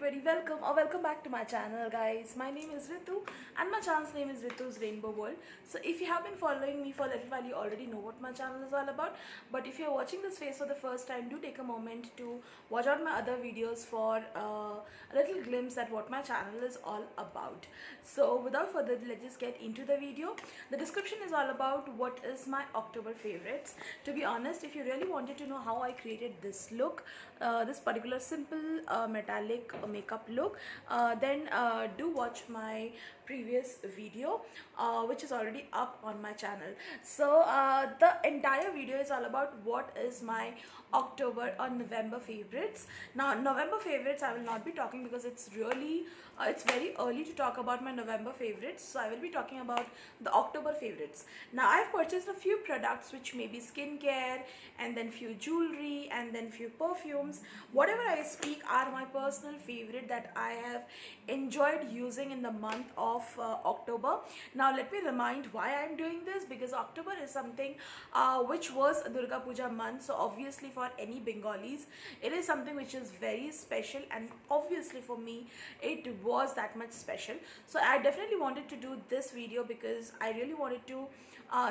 very welcome or welcome back to my channel, guys. My name is Ritu and my channel's name is Ritu's Rainbow World. So if you have been following me for a little while, you already know what my channel is all about. But if you're watching this face for the first time, do take a moment to watch out my other videos for a little glimpse at what my channel is all about. So without further ado, let's just get into the video. The description is all about what is my October favorites. To be honest, if you really wanted to know how I created this look, this particular simple metallic makeup look, then do watch my previous video which is already up on my channel. So the entire video is all about what is my October or November favorites. Now November favorites I will not be talking because it's really it's very early to talk about my November favorites, so I will be talking about the October favorites. Now I've purchased a few products which may be skincare and then few jewelry and then few perfumes. Whatever I speak are my personal favorite that I have enjoyed using in the month of October. Now let me remind why I'm doing this, because October is something which was Durga Puja month, so obviously for any Bengalis it is something which is very special, and obviously for me it was that much special. So I definitely wanted to do this video because I really wanted to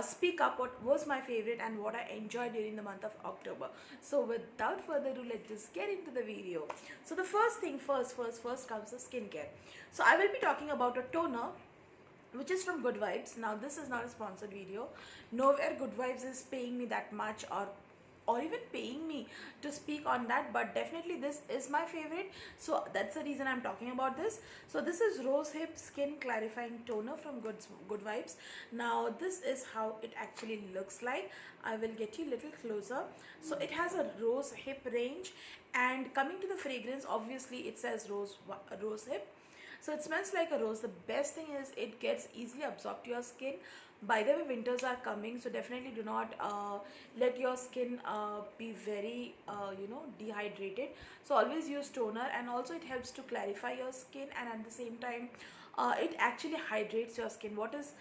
speak up what was my favorite and what I enjoyed during the month of October. So without further ado, let's just get into the video. So the first thing first comes the skincare. So I will be talking about a toner which is from Good Vibes. Now this is not a sponsored video. Nowhere Good Vibes is paying me that much or even paying me to speak on that, but definitely this is my favorite, so that's the reason I'm talking about this. So this is Rose Hip Skin Clarifying Toner from Good Vibes. Now this is how it actually looks like. I will get you a little closer. So it has a rose hip range, and coming to the fragrance, obviously it says rose hip. So it smells like a rose. The best thing is it gets easily absorbed to your skin. By the way, winters are coming, so definitely do not let your skin be very dehydrated. So always use toner, and also it helps to clarify your skin, and at the same time it actually hydrates your skin. What is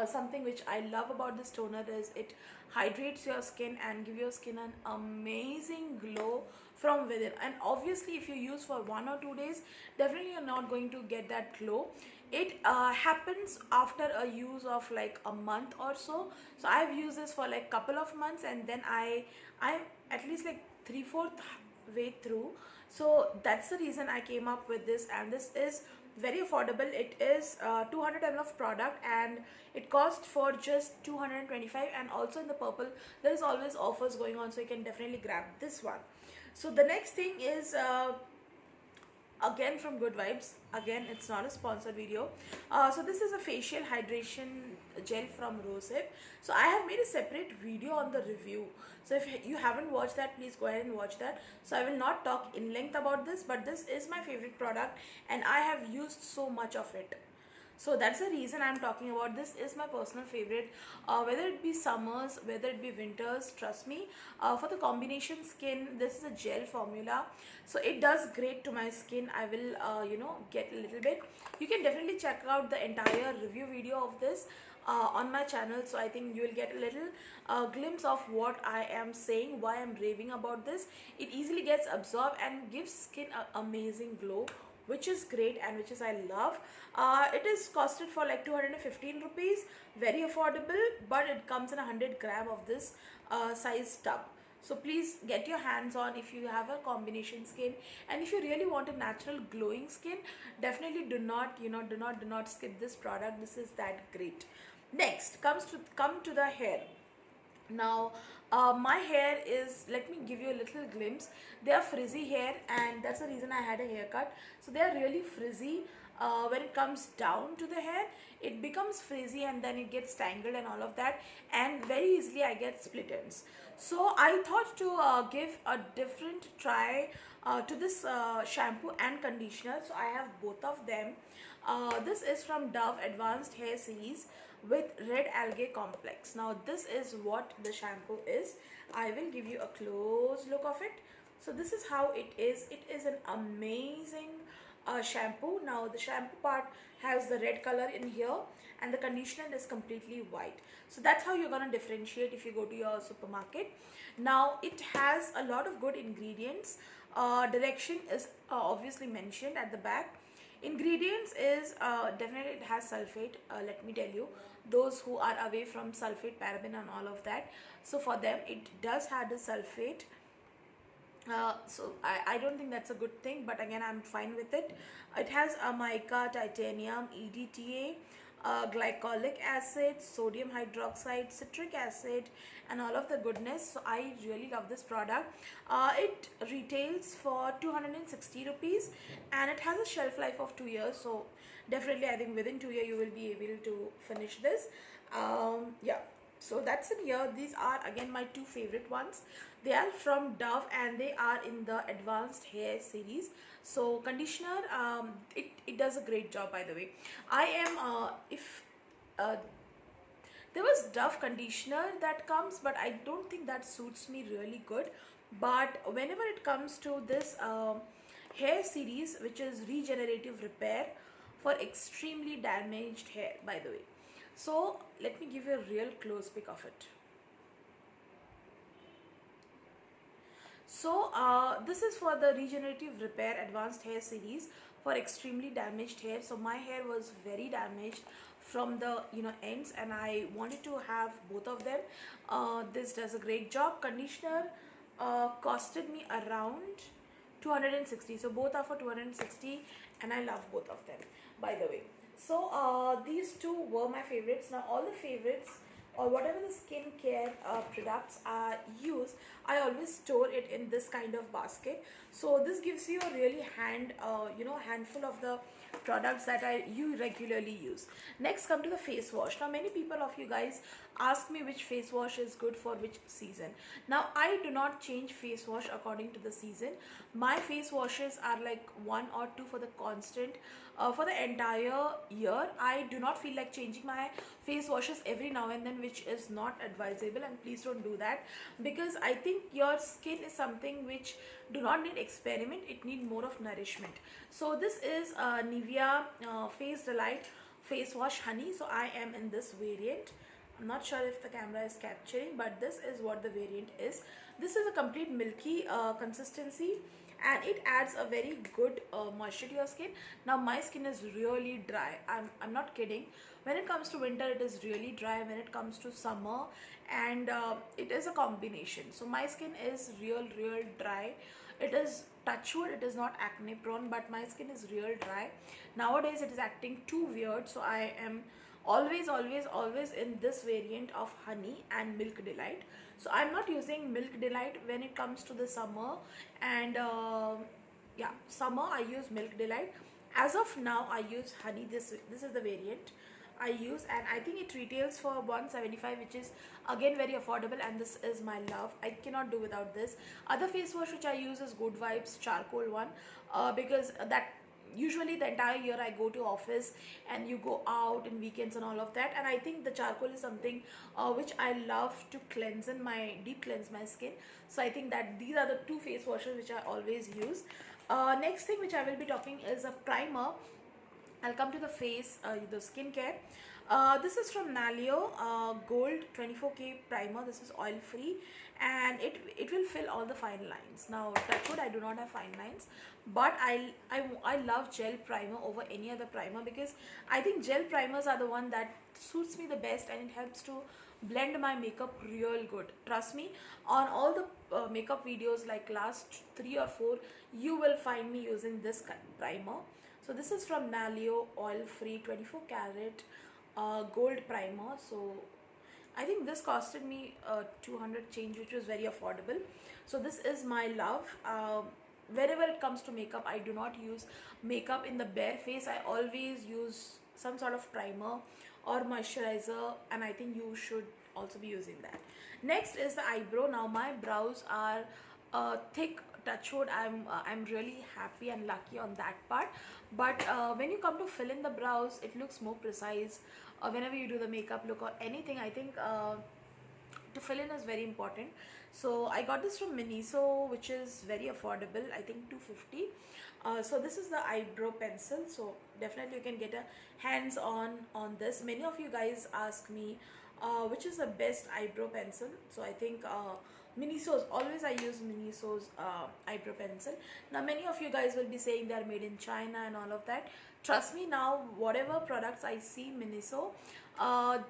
something which I love about this toner is it hydrates your skin and give your skin an amazing glow from within. And obviously if you use for 1 or 2 days, definitely you're not going to get that glow. It happens after a use of like a month or so. So I've used this for like couple of months, and then I'm at least like 3/4 way through. So that's the reason I came up with this, and this is very affordable. It is 200 ml of product, and it costs for just 225. And also in the purple there is always offers going on, so you can definitely grab this one. So the next thing is again from Good Vibes. Again, it's not a sponsored video. So this is a facial hydration gel from Rose Hip. So I have made a separate video on the review, so if you haven't watched that, please go ahead and watch that. So I will not talk in length about this, but this is my favorite product and I have used so much of it. So that's the reason I'm talking about. This is my personal favorite, whether it be summers, whether it be winters. Trust me, for the combination skin, this is a gel formula, so it does great to my skin. I will get a little bit. You can definitely check out the entire review video of this on my channel, so I think you will get a little glimpse of what I am saying, why I'm raving about this. It easily gets absorbed and gives skin an amazing glow, which is great and which is I love. It is costed for like 215 rupees, very affordable, but it comes in 100 gram of this size tub. So please get your hands on if you have a combination skin, and if you really want a natural glowing skin, definitely do not skip this product. This is that great. Next come to the hair. Now my hair is, let me give you a little glimpse. They are frizzy hair, and that's the reason I had a haircut. So they are really frizzy. When it comes down to the hair, it becomes frizzy and then it gets tangled and all of that, and very easily I get split ends. So I thought to give a different try to this shampoo and conditioner. So I have both of them. This is from Dove Advanced Hair Series with Red Algae Complex. Now this is what the shampoo is. I will give you a close look of it. So this is how it is. It is an amazing shampoo. Now the shampoo part has the red color in here, and the conditioner is completely white. So that's how you're gonna differentiate if you go to your supermarket. Now it has a lot of good ingredients. Direction is obviously mentioned at the back. Ingredients is definitely it has sulfate. Let me tell you, those who are away from sulfate, paraben, and all of that. So for them, it does have the sulfate. So I don't think that's a good thing, but again, I'm fine with it. It has mica, titanium, EDTA, glycolic acid, sodium hydroxide, citric acid, and all of the goodness. So I really love this product. It retails for 260 rupees, and it has a shelf life of 2 years. So definitely, I think within 2 years you will be able to finish this. Yeah, so that's it here. These are again my two favorite ones. They are from Dove and they are in the advanced hair series. So conditioner, it does a great job, by the way. I am if uh, there was Dove conditioner that comes, but I don't think that suits me really good. But whenever it comes to this hair series, which is regenerative repair for extremely damaged hair, by the way. So let me give you a real close pic of it. So this is for the regenerative repair advanced hair series for extremely damaged hair. So my hair was very damaged from the ends, and I wanted to have both of them. This does a great job. Conditioner costed me around 260. So both are for 260, and I love both of them, by the way. So these two were my favorites. Now all the favorites or whatever the skincare products I use, I always store it in this kind of basket. So this gives you a really handful of the products that you regularly use. Next, come to the face wash. Now many people of you guys ask me which face wash is good for which season. Now I do not change face wash according to the season. My face washes are like one or two for the constant for the entire year. I do not feel like changing my face washes every now and then, which is not advisable, and please don't do that, because I think your skin is something which do not need experiment, it need more of nourishment. So this is Nivea Face Delight face wash honey. So I am in this variant. I'm not sure if the camera is capturing, but this is what the variant is. This is a complete milky consistency, and it adds a very good moisture to your skin. Now my skin is really dry. I'm not kidding. When it comes to winter, it is really dry. When it comes to summer, and it is a combination. So my skin is real dry. It is, touch wood, it is not acne prone, but my skin is real dry. Nowadays it is acting too weird, so I am always in this variant of honey and milk delight. So I'm not using milk delight when it comes to the summer, and yeah, summer I use milk delight. As of now I use honey. This is the variant I use, and I think it retails for 175, which is again very affordable, and this is my love. I cannot do without this. Other face wash which I use is Good Vibes charcoal one, because that usually the entire year I go to office and you go out in weekends and all of that, and I think the charcoal is something which I love to cleanse in my deep cleanse my skin. So I think that these are the two face washes which I always use. Next thing which I will be talking is a primer. I'll come to the face, the skincare. This is from Naleo Gold 24K primer. This is oil free, and it will fill all the fine lines. Now touch wood, I do not have fine lines, but I love gel primer over any other primer, because I think gel primers are the one that suits me the best, and it helps to blend my makeup real good. Trust me, on all the makeup videos like last 3 or 4, you will find me using this primer. So this is from Naleo oil free 24 karat gold primer. So I think this costed me 200 change, which was very affordable. So this is my love. Wherever it comes to makeup, I do not use makeup in the bare face. I always use some sort of primer or moisturizer, and I think you should also be using that. Next is the eyebrow. Now my brows are thick, touch wood. I'm really happy and lucky on that part, but when you come to fill in the brows, it looks more precise. Whenever you do the makeup look or anything, I think to fill in is very important. So I got this from Miniso, which is very affordable, I think 250. So this is the eyebrow pencil. So definitely you can get a hands on this. Many of you guys ask me which is the best eyebrow pencil. So I think Miniso's. Always I use Miniso's eyebrow pencil. Now many of you guys will be saying they are made in China and all of that. Trust me, now whatever products I see Miniso,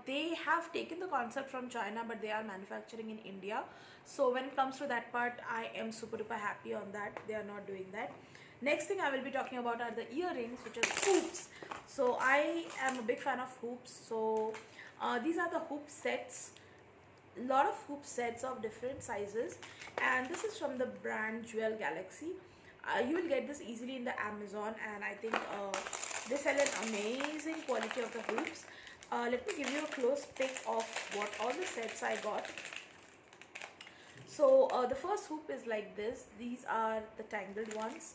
they have taken the concept from China, but they are manufacturing in India. So when it comes to that part, I am super duper happy on that. They are not doing that. Next thing I will be talking about are the earrings, which is hoops. So I am a big fan of hoops. So these are the hoop sets, lot of hoop sets of different sizes, and this is from the brand Jewel Galaxy. You will get this easily in the Amazon, and I think they sell an amazing quality of the hoops. Let me give you a close pic of what all the sets I got. So the first hoop is like this. These are the tangled ones.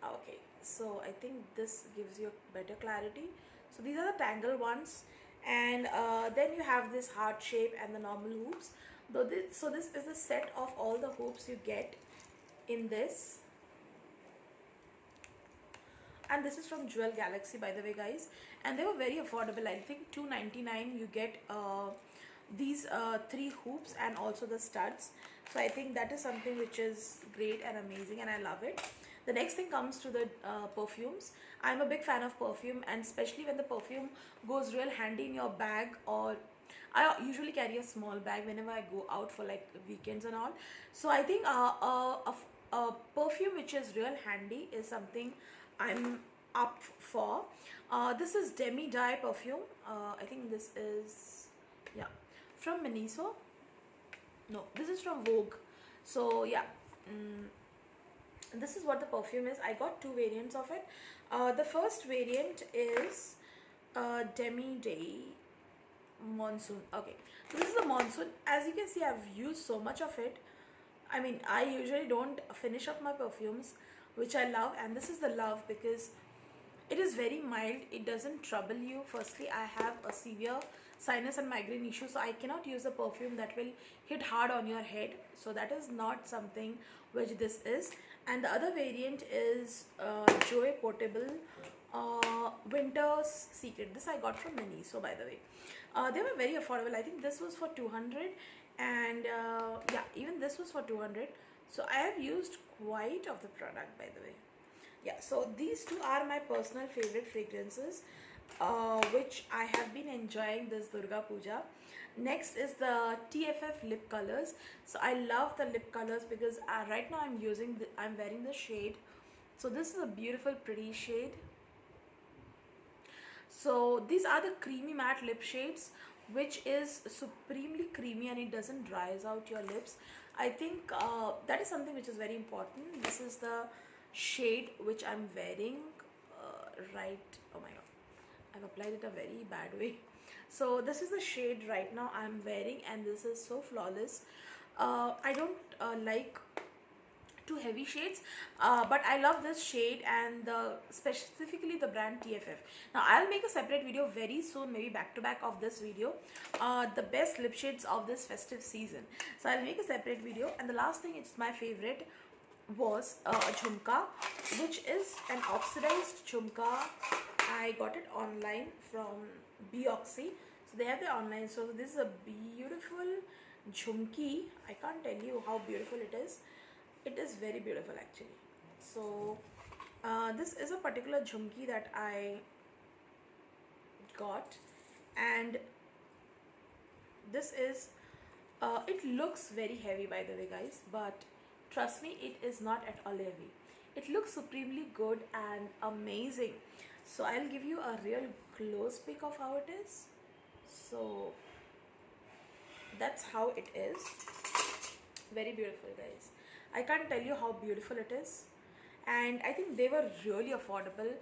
Okay, so I think this gives you better clarity. So these are the tangled ones, and then you have this heart shape and the normal hoops. So this is the set of all the hoops you get in this, and this is from Jewel Galaxy, by the way, guys, and they were very affordable. I think $2.99 you get these 3 hoops and also the studs. So I think that is something which is great and amazing, and I love it. The next thing comes to the perfumes. I'm a big fan of perfume, and especially when the perfume goes real handy in your bag, or I usually carry a small bag whenever I go out for like weekends and all. So I think a perfume which is real handy is something I'm up for. This is Demi Dye perfume. I think this is, yeah, from Miniso. No, this is from Vogue. So yeah, this is what the perfume is. I got 2 variants of it. The first variant is Demi Day Monsoon. Okay, so this is the Monsoon. As you can see, I've used so much of it. I mean, I usually don't finish up my perfumes, which I love, and this is the Love because it is very mild. It doesn't trouble you. Firstly, I have a severe sinus and migraine issue, so I cannot use a perfume that will hit hard on your head. So that is not something which this is. And the other variant is Joy Portable Winter's Secret. This I got from Miniso, by the way. They were very affordable. I think this was for 200, and yeah, even this was for 200. So I have used quite of the product, by the way. Yeah, so these two are my personal favorite fragrances, which I have been enjoying this Durga Puja. Next is the TFF lip colors. So I love the lip colors because right now I'm wearing the shade. So this is a beautiful pretty shade. So these are the creamy matte lip shades, which is supremely creamy and it doesn't dries out your lips. I think that is something which is very important. This is the shade which I'm wearing right. Oh my god, I've applied it a very bad way. So this is the shade right now I'm wearing, and this is so flawless. I don't like too heavy shades, but I love this shade and specifically the brand TFF. Now I'll make a separate video very soon, maybe back to back of this video, the best lip shades of this festive season. So I'll make a separate video. And the last thing, it's my favorite, was a jhumka, which is an oxidized jhumka. I got it online from Bioxy. So they have it online. So this is a beautiful jhumki. I can't tell you how beautiful it is. It is very beautiful actually. So this is a particular jhumki that I got, and this is it looks very heavy, by the way, guys, but trust me, it is not at all heavy. It looks supremely good and amazing. So I'll give you a real close pic of how it is. So that's how it is. Very beautiful, guys. I can't tell you how beautiful it is. And I think they were really affordable.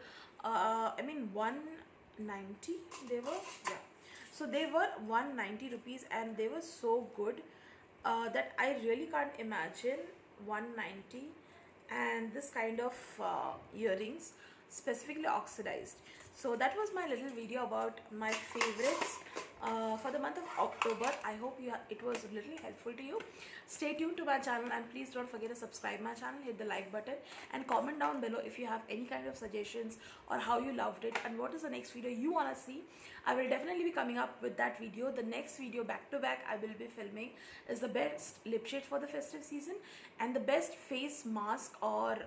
I mean 190 they were, yeah. So they were 190 rupees, and they were so good that I really can't imagine 190 and this kind of earrings, specifically oxidized. So that was my little video about my favorites for the month of October. I hope it was a little helpful to you. Stay tuned to my channel, and please don't forget to subscribe my channel, hit the like button, and comment down below if you have any kind of suggestions or how you loved it and what is the next video you want to see. I will definitely be coming up with that video. The next video back to back I will be filming is the best lip shade for the festive season and the best face mask or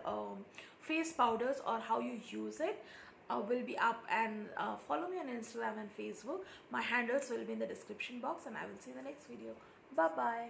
face powders or how you use it. Will be up, and follow me on Instagram and Facebook. My handles will be in the description box, and I will see you in the next video. Bye bye.